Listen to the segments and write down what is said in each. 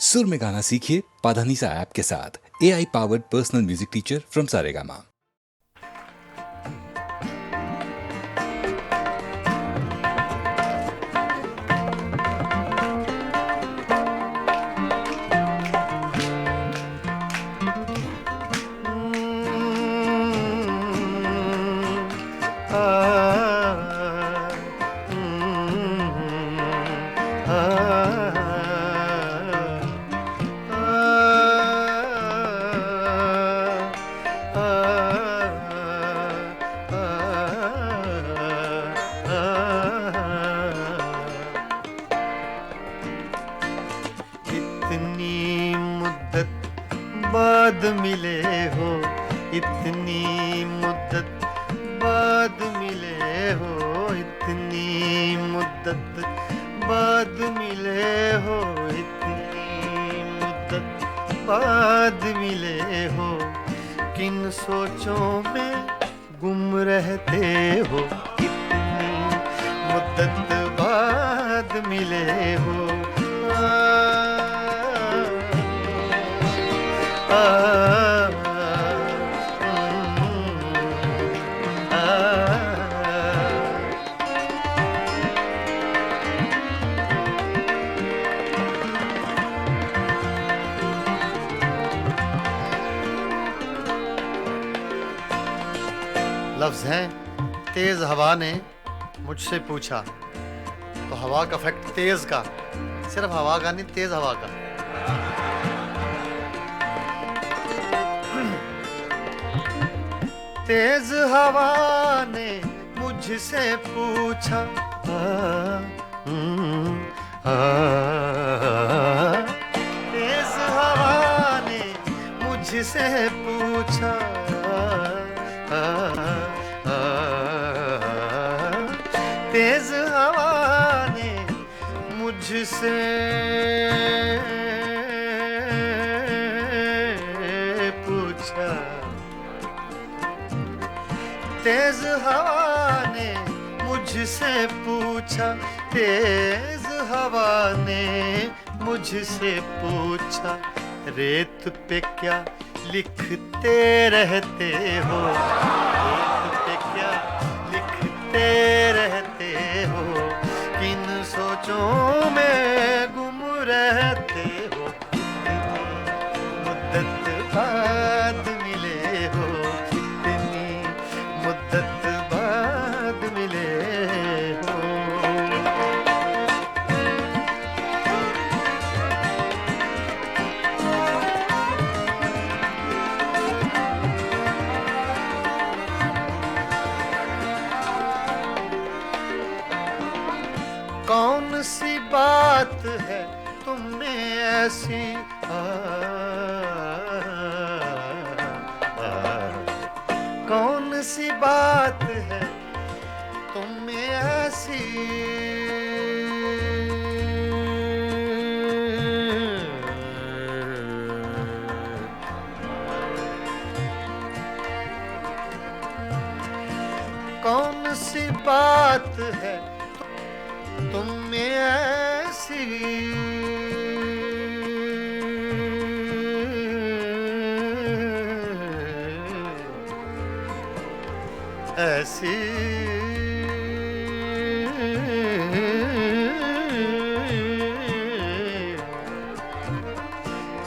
सुर में गाना सीखिए पाधानीसा ऐप के साथ। AI powered personal music teacher from Saregama. इतनी मुद्दत बाद मिले हो, इतनी मुद्दत बाद मिले हो, इतनी मुद्दत बाद मिले हो, इतनी मुद्दत बाद मिले हो। किन सोचों में गुम रहते हो, इतनी मुद्दत बाद मिले हो। लफ्ज़ हैं तेज हवा ने मुझसे पूछा, तो हवा का इफेक्ट तेज का, सिर्फ हवा का नहीं, तेज हवा का। तेज हवा ने मुझसे पूछा, तेज हवा ने मुझसे पूछा, तेज हवा ने मुझसे पूछा, तेज हवा ने मुझसे पूछा, तेज हवा ने मुझसे पूछा, रेत पे क्या लिखते रहते हो, रेत पे क्या लिखते रहते हो, किन सोचों में गुम रहते हो, मुद्दत बाद मिले हो, इतनी मुद्दत बाद मिले हो। कौन सी बात है तुम में ऐसी, कौन सी बात है तुम में ऐसी, कौन सी बात है तुम में ऐसी, ऐसी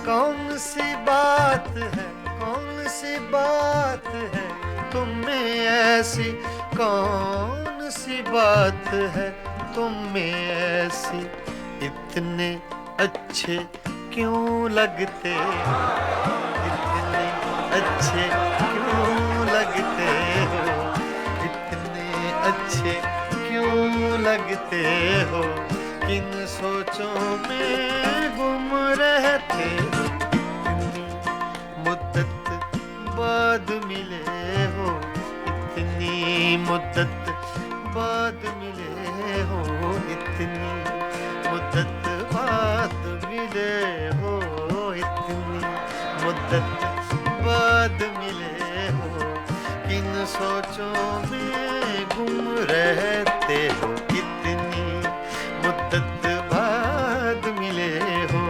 कौन सी बात है, कौन सी बात है तुम में ऐसी, कौन सी बात है तुम में ऐसी, इतने अच्छे क्यों लगते, इतने अच्छे क्यों लगते हो, इतने अच्छे क्यों लगते हो, किन सोचों में गुम रहते हो, इतनी मुद्दत बाद मिले हो, इतनी मुद्दत बाद मिले हो, इतनी मुद्दत बाद मिले हो, इतनी मुद्दत बाद मिले हो, किन सोचों में गुम रहते हो, इतनी मुद्दत बाद मिले हो।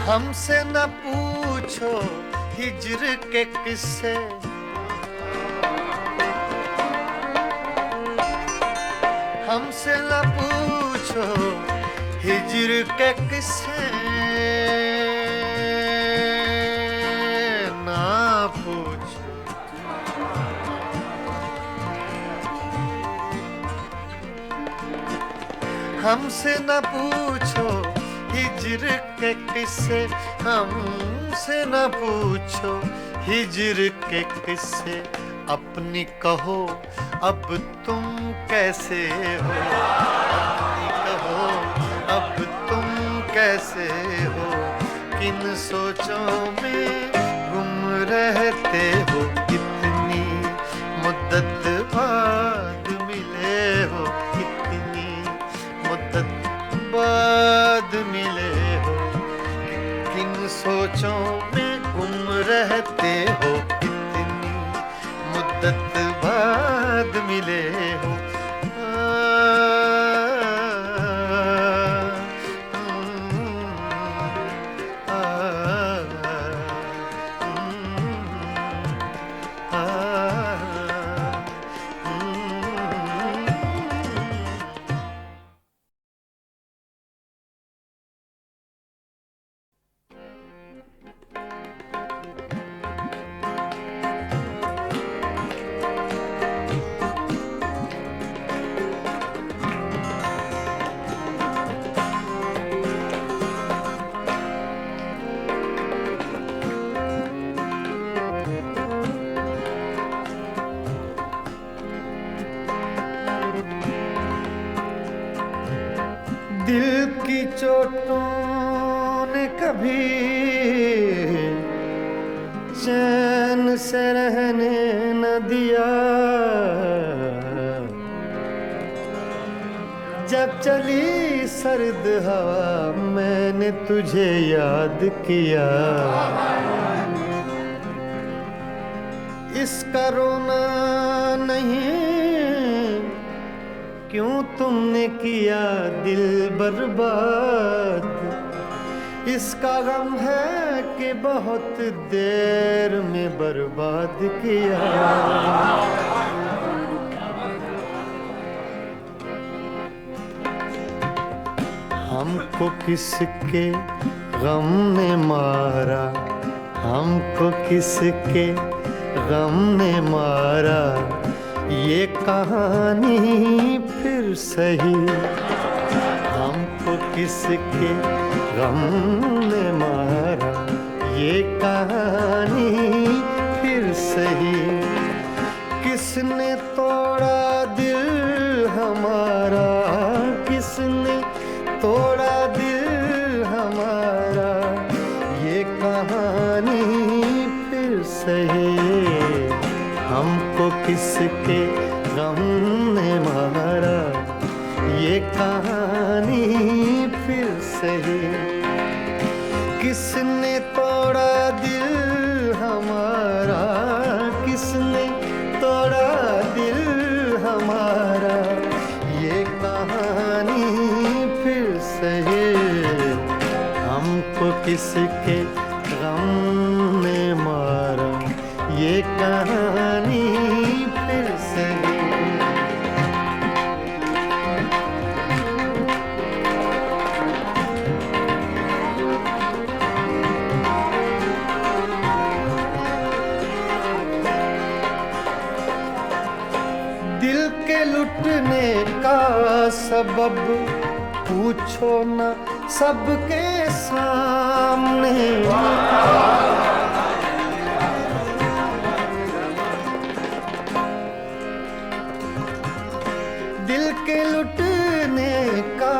हमसे न पूछो हिज्र के किस्से, हमसे न पूछो हिज्र के किस्से, ना पूछो। हमसे न पूछो हिज्र के किस्से, हमसे न पूछो हिज्र के किस्से। अपनी कहो अब तुम कैसे हो, अपनी कहो अब तुम कैसे हो, किन सोचों में गुम रहते हो, कितनी मुद्दत बाद मिले हो, कितनी मुद्दत बाद मिले हो, किन सोचों में गुम रहते हो, कितनी मुद्दत बाद मिले हो। दिल की चोटों ने कभी चैन से रहने न दिया, जब चली सर्द हवा मैंने तुझे याद किया। इसका रोना नहीं क्यों तुमने किया दिल बर्बाद, इसका गम है कि बहुत देर में बर्बाद किया। हमको किसके गम ने मारा, हमको किसके गम ने मारा, ये कहानी फिर सही। हमको किसके गम ने मारा, ये कहानी फिर सही। किसने तोड़ा दिल हमारा, किसने तोड़ा दिल हमारा, ये कहानी फिर सही। हमको किसके गम ने मारा, ये कहानी फिर सही। किसने तोड़ा दिल हमारा, किसने तोड़ा दिल हमारा, ये कहानी फिर सही। हमको किसके गम ने मारा, ये कहानी फिर सही। दिल के लुटने का सबब पूछो न सबके सामने, दिल के लुटने का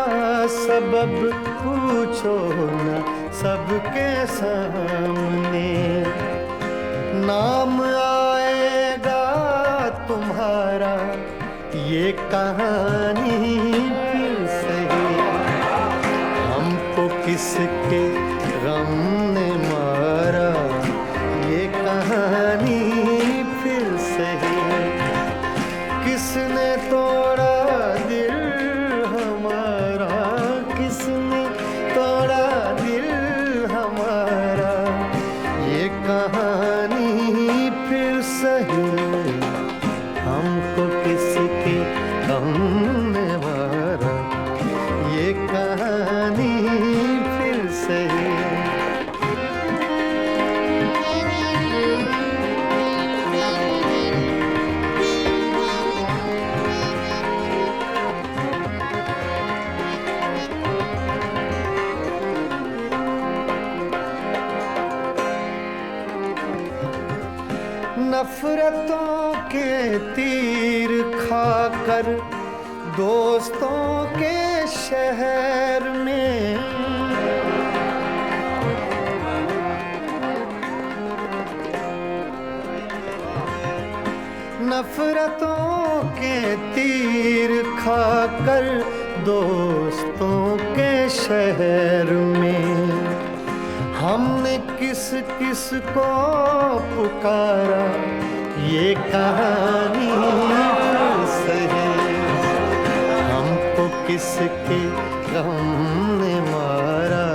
सबब पूछो न सबके सामने। नाम आएगा तुम्हारा, ये कहानी फिर सही। हमको किसके गम ने मारा, ये कहानी फिर सही। किसने तोड़ा दिल हमारा, किसने तोड़ा दिल हमारा, सही, हमको किसके गम ने मारा, ये कहानी फिर सही। नफरतों के तीर खाकर दोस्तों के शहर में, नफरतों के तीर खाकर दोस्तों के शहर में, हमने किस किस को पुकारा, ये कहानी सही, हमको किसके गम ने मारा,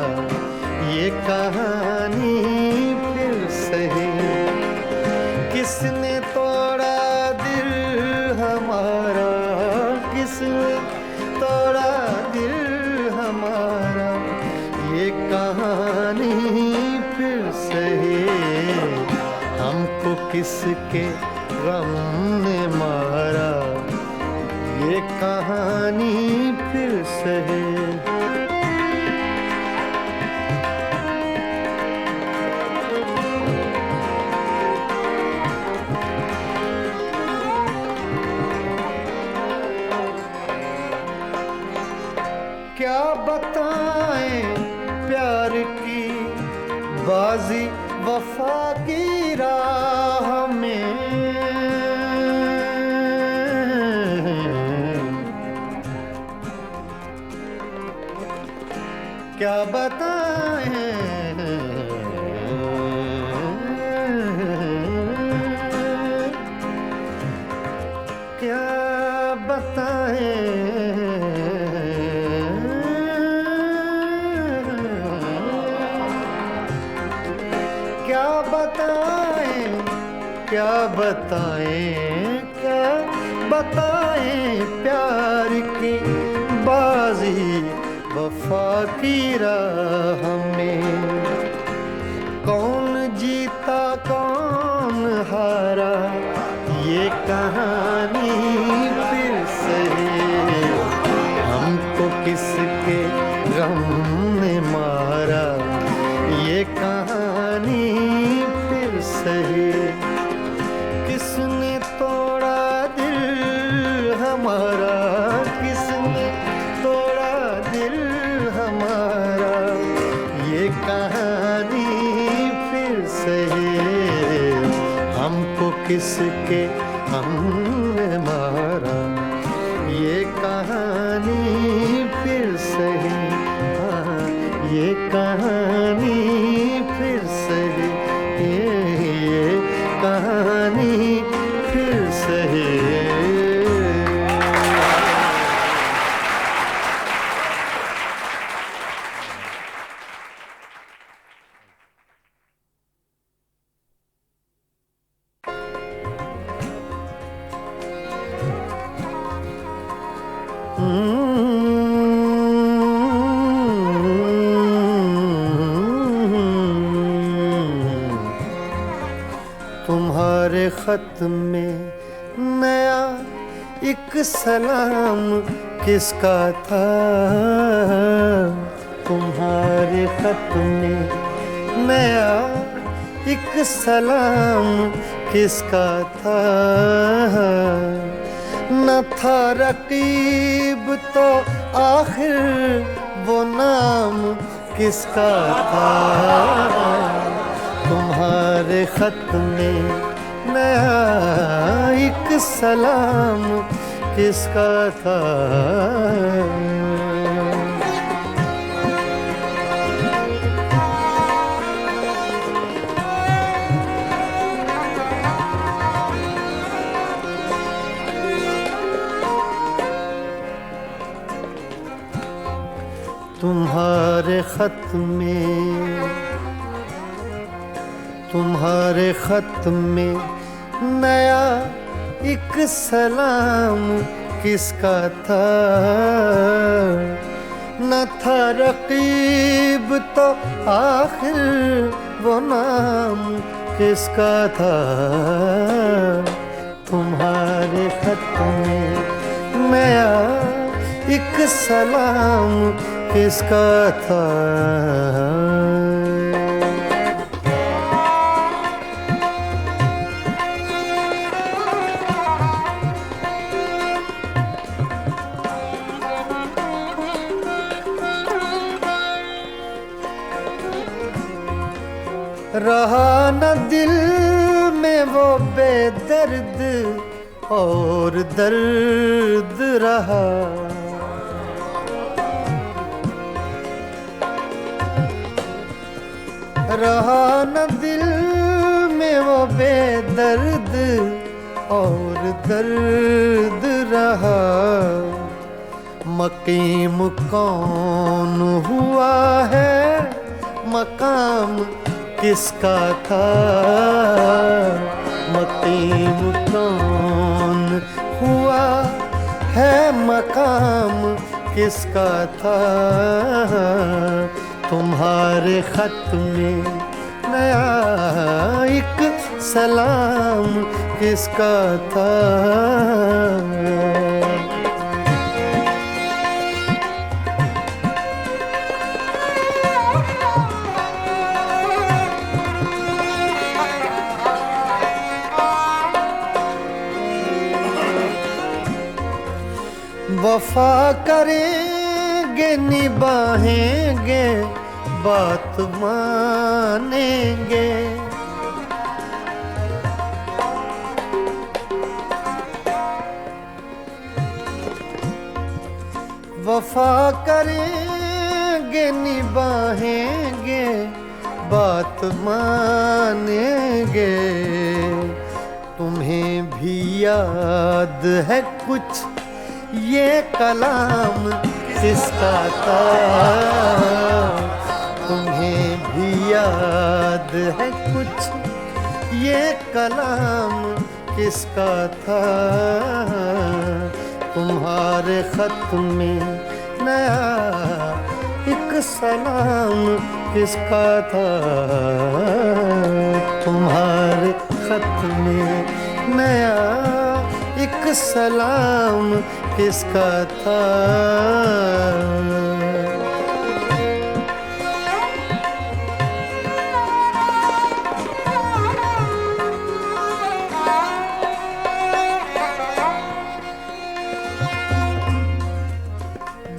ये कहानी फिर सही। किसने तोड़ा दिल हमारा, किसने तोड़ा दिल हमारा, ये कहानी फिर सही, हमको किसके गम ने मारा, ये कहानी फिर सही। क्या बताएं प्यार की बाजी वफा की राह में, क्या बताएं, क्या बताएं, क्या बताएं, क्या बताएं, क्या बताएं प्यार की बाजी वफा की राह में, कौन जीता कौन हारा, ये कहानी फिर सही, हमको किसके गम ने मारा, ये कहानी फिर सही। किसने तोड़ा दिल हमारा, किसने तोड़ा दिल हमारा, ये कहानी फिर सही, हमको किसके हमने मारा, ये कहानी फिर सही, हाँ ये कहानी फिर सही, ये कहानी फिर सही। तुम्हारे खत में नया एक सलाम किसका था, तुम्हारे खत में नया एक सलाम किसका था, न था रकीब तो आखिर वो नाम किसका था, तुम्हारे खत में नया एक सलाम किसका था। तुम्हारे खत में नया एक सलाम किसका था, न था रकीब तो आखिर वो नाम किसका था। तुम्हारे खत में नया एक सलाम किसका था। रहा न दिल में वो बेदर्द और दर्द रहा, रहा न दिल में वो बेदर्द और दर्द रहा। मकीम कौन हुआ है, मकाम किसका था। मकीम कौन हुआ है, मकाम किसका था। तुम्हारे खत में नया एक सलाम किसका था। वफा करेंगे निभाएंगे बात मानेंगे। वफा करेंगे निभाएंगे बात मानेंगे। तुम्हें भी याद है कुछ ये कलाम किसका था। तुम्हें भी याद है कुछ ये कलाम किसका था। तुम्हारे खत में नया एक सलाम किसका था। तुम्हारे खत में नया एक सलाम किसका था।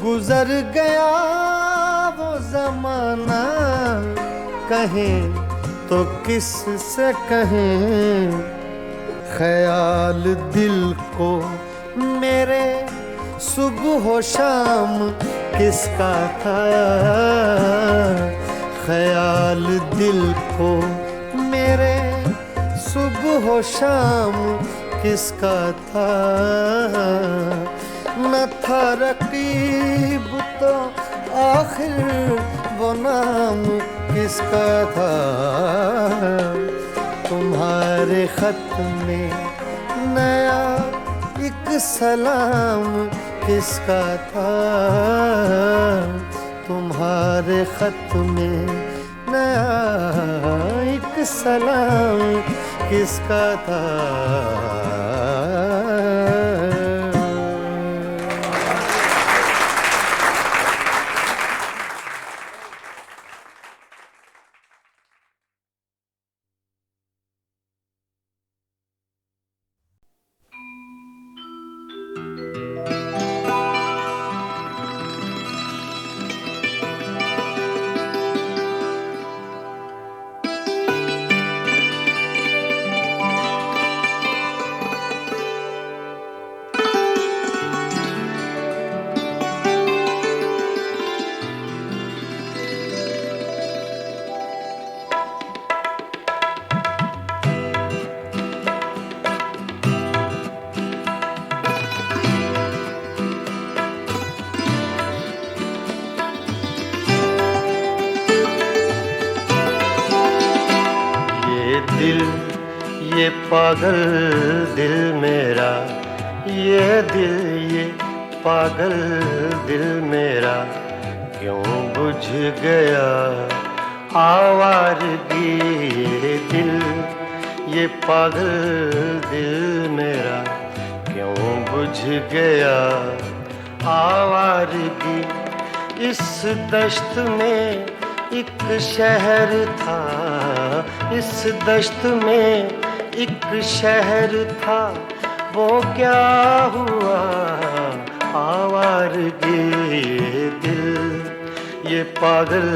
गुजर गया वो जमाना, कहें तो किस से कहें। ख्याल दिल को मेरे सुबह शाम किसका था। ख्याल दिल को मेरे सुबह शाम किसका था। न था रकीब तो आखिर वो नाम किसका था। तुम्हारे खत में नया एक सलाम किसका था। तुम्हारे खत में नया एक सलाम किसका था। पागल दिल मेरा, ये दिल, ये पागल दिल मेरा क्यों बुझ गया आवारगी। ये दिल, ये पागल दिल मेरा क्यों बुझ गया आवारगी। इस दश्त में एक शहर था, इस दश्त में एक शहर था, वो क्या हुआ आवारगी। ये दिल, ये पागल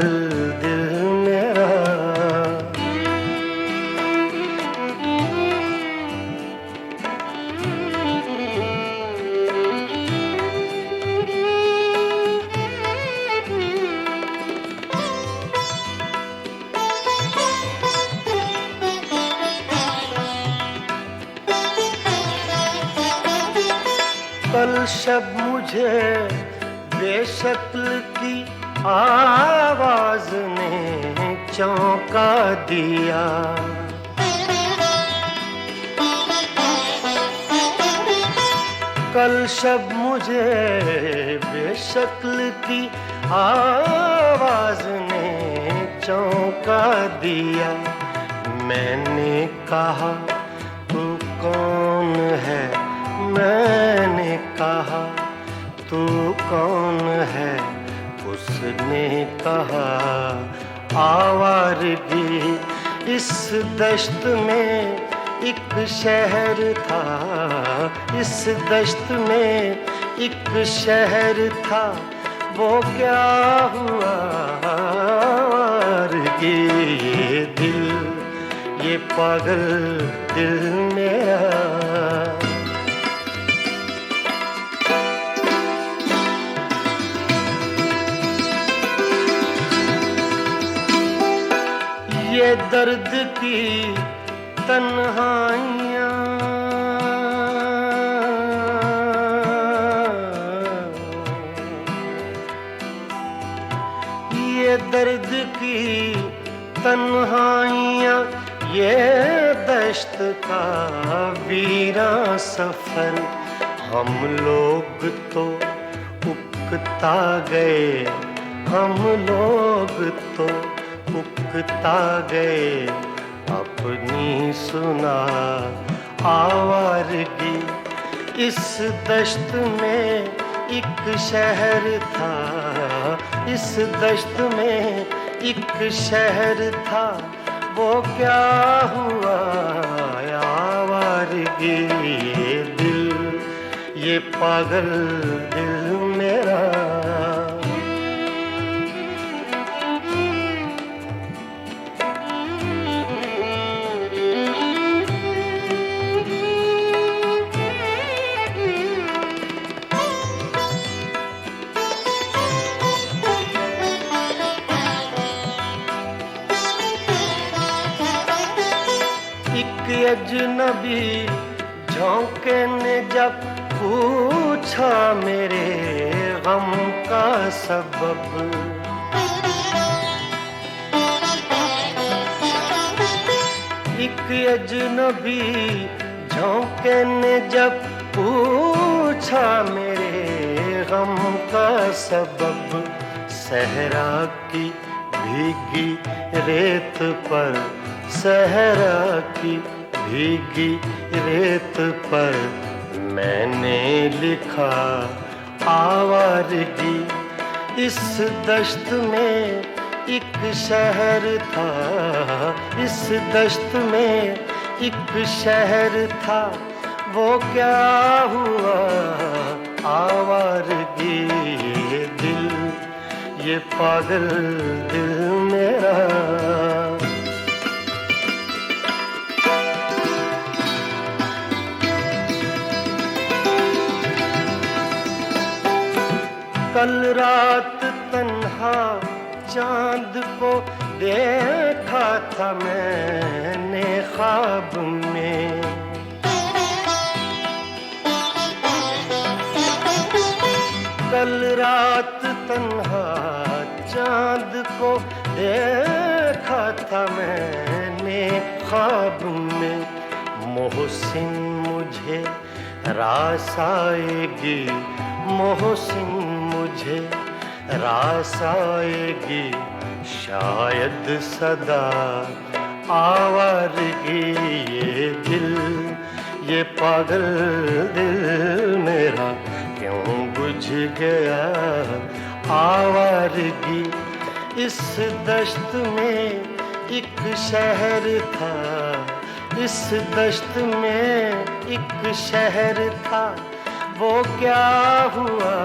दिल मेरा। कल शब मुझे बेशक्ल की आवाज ने चौंका दिया। कल शब मुझे बेशक्ल की आवाज ने चौंका दिया। मैंने कहा तू कौन है, मैंने कहा तू कौन है, उसने कहा आवारगी। इस दश्त में एक शहर था, इस दश्त में एक शहर था, वो क्या हुआ आवारगी। ये दिल, ये पागल दिल मेरा। ये दर्द की तन्हाइयाँ, ये दर्द की तन्हाइयाँ, ये दश्त का वीरां सफर। हम लोग तो उकता गए, हम लोग तो उकता गए अपनी सुना आवारगी। इस दश्त में एक शहर था, इस दश्त में एक शहर था, वो क्या हुआ आवारगी। ये दिल, ये पागल दिल मेरा। अजनबी झोंके ने जब पूछा मेरे गम का सबब। एक अजनबी झोंके ने जब पूछा मेरे गम का सबब। सहरा की भीगी रेत पर, सहरा की भीगी रेत पर मैंने लिखा आवारगी। इस दश्त में एक शहर था, इस दश्त में एक शहर था, वो क्या हुआ आवारगी। ये दिल, ये पागल दिल मेरा। कल रात तन्हा चांद को देखा था मैंने ख्वाब में। कल रात तन्हा चांद को देखा था मैंने ख्वाब में। मोहसिन मुझे रास आएगी, मोहसिन मुझे रास आएगी, शायद सदा आवारगी। ये दिल, ये पागल दिल मेरा क्यों बुझ गया आवारगी। इस दश्त में एक शहर था, इस दश्त में एक शहर था, वो क्या हुआ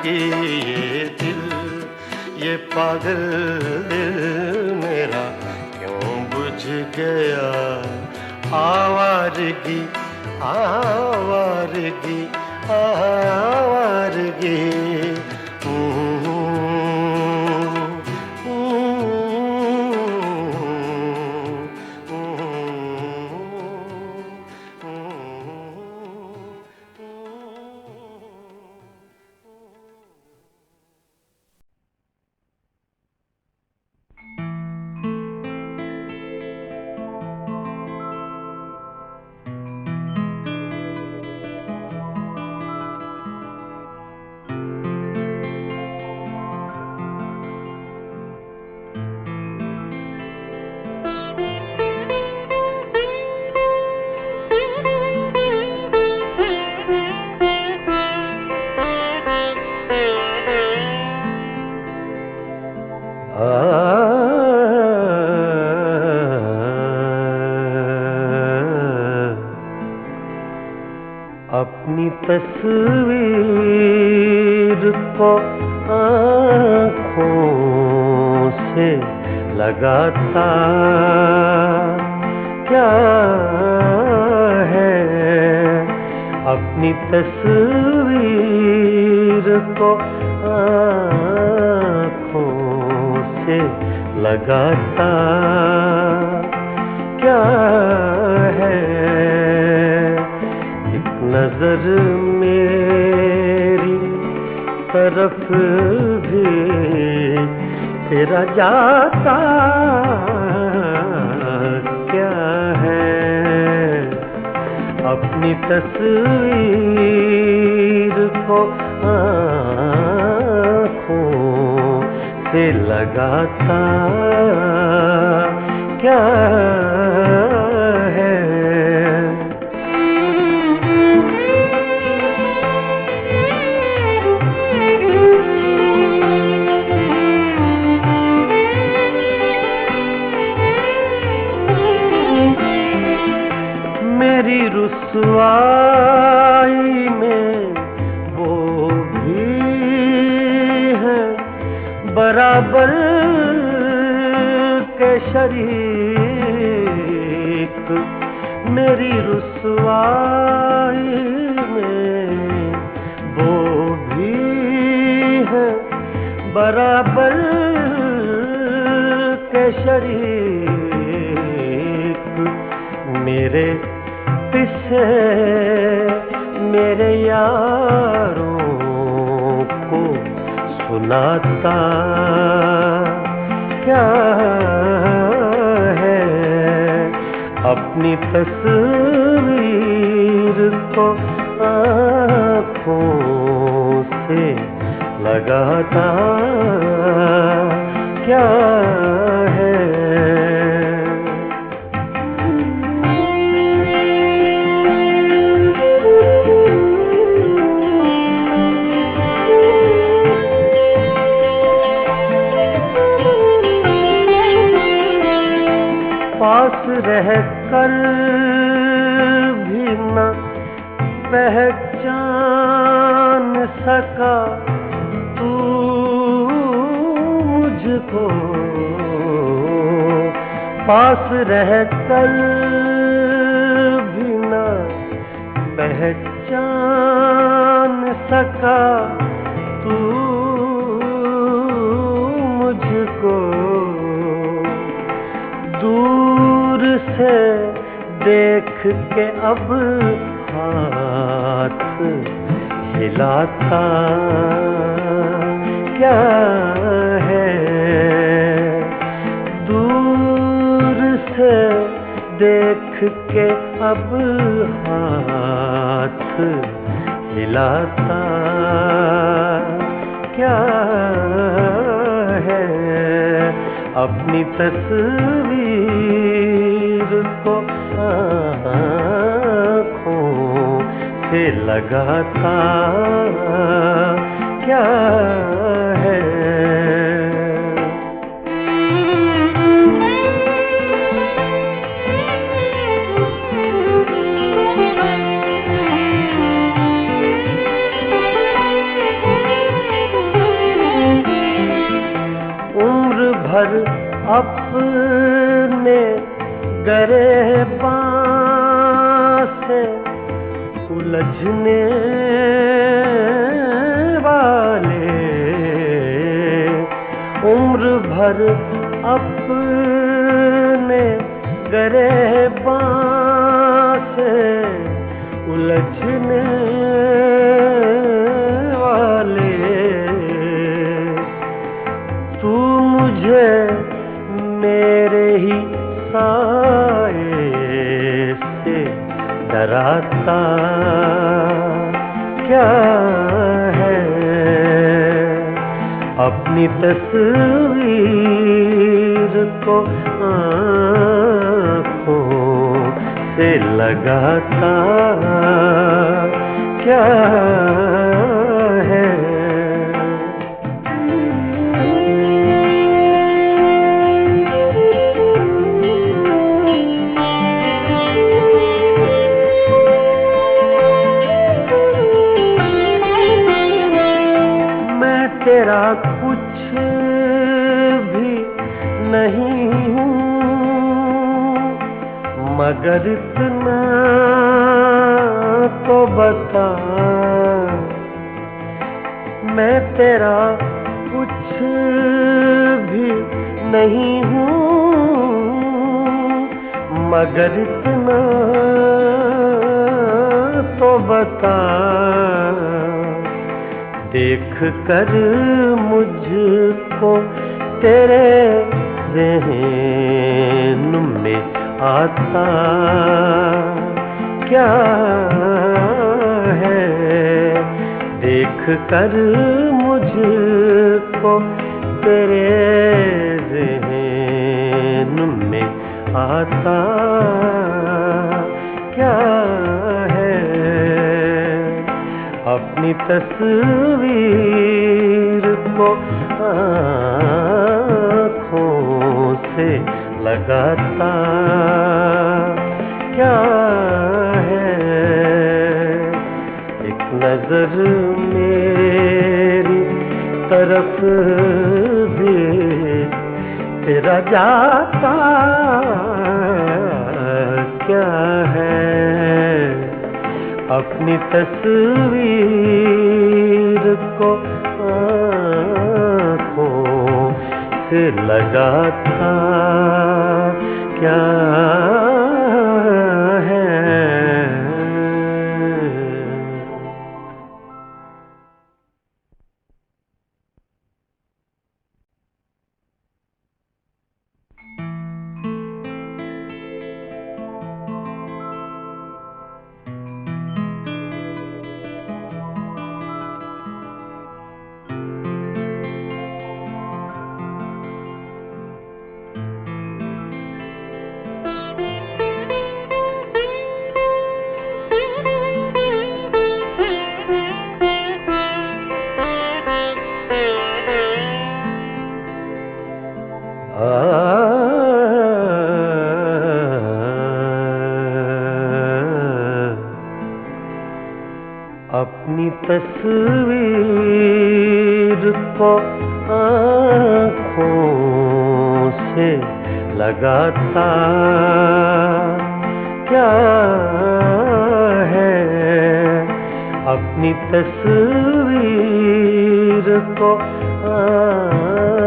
कि ये दिल, ये पागल दिल मेरा क्यों बुझ गया आवारगी, आवारगी, आवारगी। अपनी तस्वीर को आँखों से लगाता क्या है, अपनी तस्वीर को आँखों से लगाता क्या है। नजर मेरी तरफ भी तेरा जाता क्या है, अपनी तस्वीर को आँखों से लगाता क्या है। मेरी रुसवाई में वो भी है बराबर के शरीक, मेरी रुसवाई में वो भी है बराबर के शरीक। मेरे किसे मेरे यारों को सुनाता क्या है, अपनी तस्वीर को आँखों से लगाता क्या है। पास रह कर भी न पहचान सका तू मुझको, पास रह कर भी न पहचान सका तू मुझको। दूर से देख के अब हाथ हिलाता क्या है, दूर से देख के अब हाथ हिलाता क्या है, अपनी तस्वीर को आँखों से लगाता क्या है। उम्र भर अपने गिरबान से उलझने वाले, उम्र भर अपने गिरबान से उलझने वाले, तू मुझे मेरे ही साए से डराता क्या है, अपनी तस्वीर को आँखों से लगाता क्या है। तेरा कुछ भी नहीं हूँ, मगर इतना तो बता, मैं तेरा कुछ भी नहीं हूँ, मगर इतना तो बता, देख कर मुझको तेरे ज़हन में आता क्या है, देख कर मुझको तेरे ज़हन में आता क्या है, अपनी तस्वीर को आँखों से लगाता क्या है। एक नजर मेरी तरफ भी तेरा जाता क्या है, अपनी तस्वीर को आँखों से लगाता क्या है। अपनी तस्वीर को आँखों से लगाता क्या है, अपनी तस्वीर को आँखों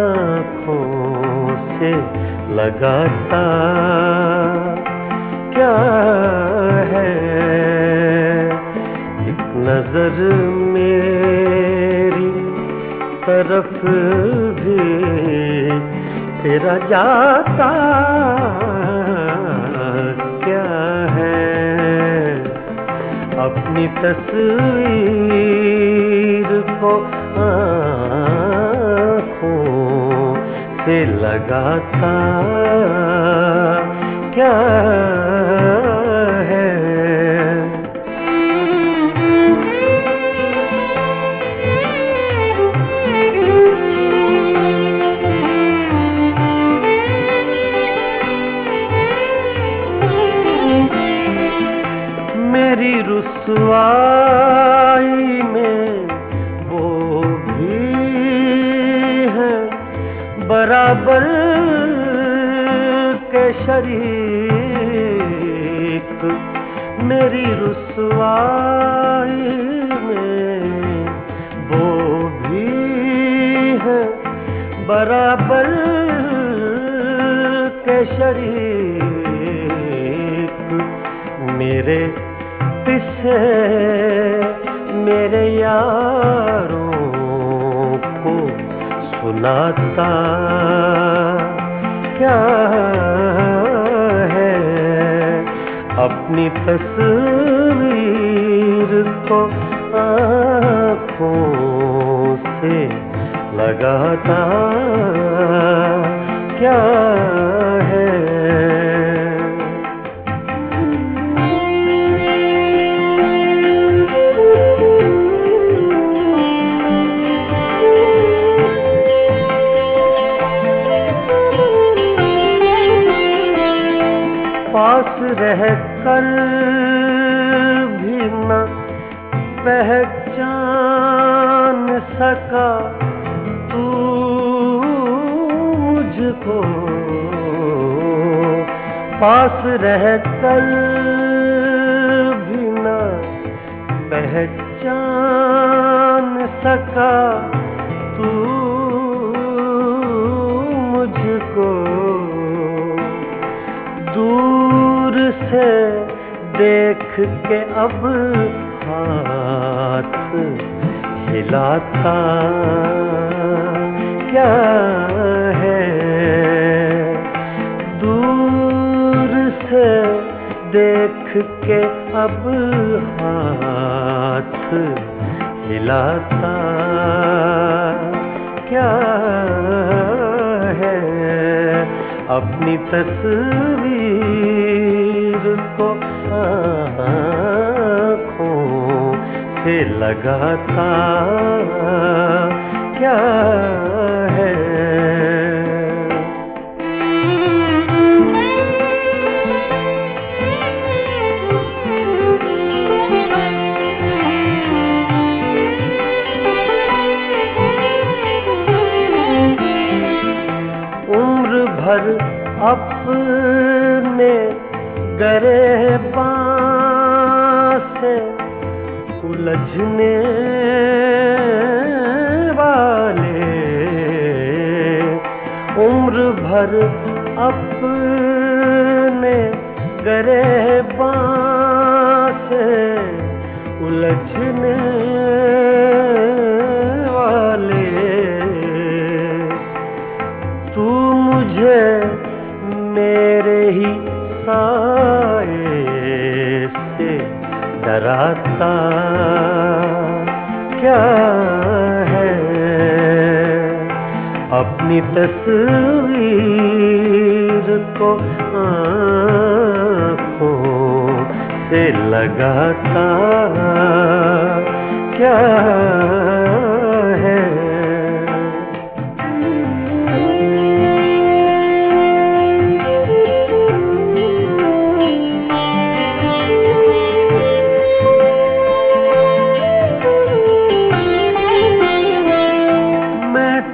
से लगाता क्या है। एक नजर मेरी तरफ भी तेरा जाता क्या अपनी तस्वीर को आँखों से लगाता क्या है। मेरी रुसवाई में वो भी है बराबर के शरीक। मेरी रुसवाई में वो भी है बराबर के शरीक। मेरे किसे मेरे यारों को सुनाता क्या है। अपनी तस्वीर को आँखों से लगाता क्या है। पास रह कर भी न पहचान सका तू मुझको। पास रह कर भी न पहचान सका तू मुझको। दूर से देख के अब हाथ हिलाता क्या है। दूर से देख के अब हाथ हिलाता क्या है। अपनी तस्वीर को आँखों से लगाता क्या है। उम्र भर अपने गिरबान से उलझने वाले। उम्र भर अपने गिरबान से उलझने वाले। तू मुझे मेरे ही साए से डराता क्या है। अपनी तस्वीर को आँखों से लगाता क्या है।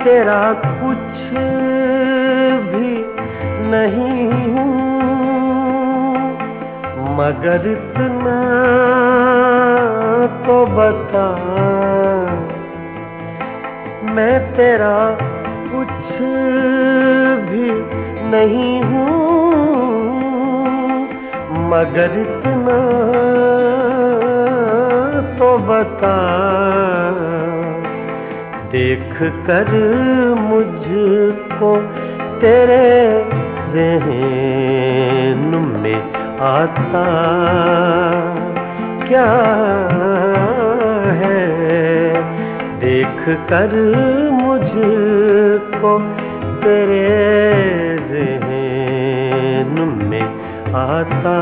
तेरा कुछ भी नहीं हूँ मगर इतना तो बता। मैं तेरा कुछ भी नहीं हूँ मगर इतना तो बता। देख कर मुझको तेरे ज़हन में आता क्या है, देख कर मुझको तेरे ज़हन में आता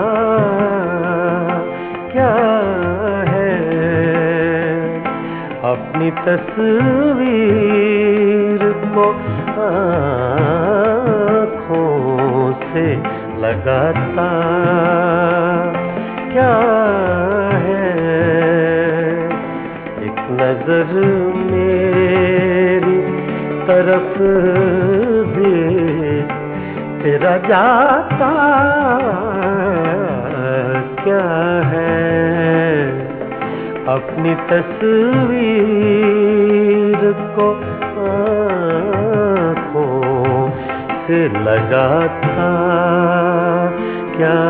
क्या है। अपनी तस्वीर को आँखों से लगाता क्या है। एक नजर मेरी तरफ भी तेरा जाता क्या है। अपनी तस्वीर को आँखों से लगाता क्या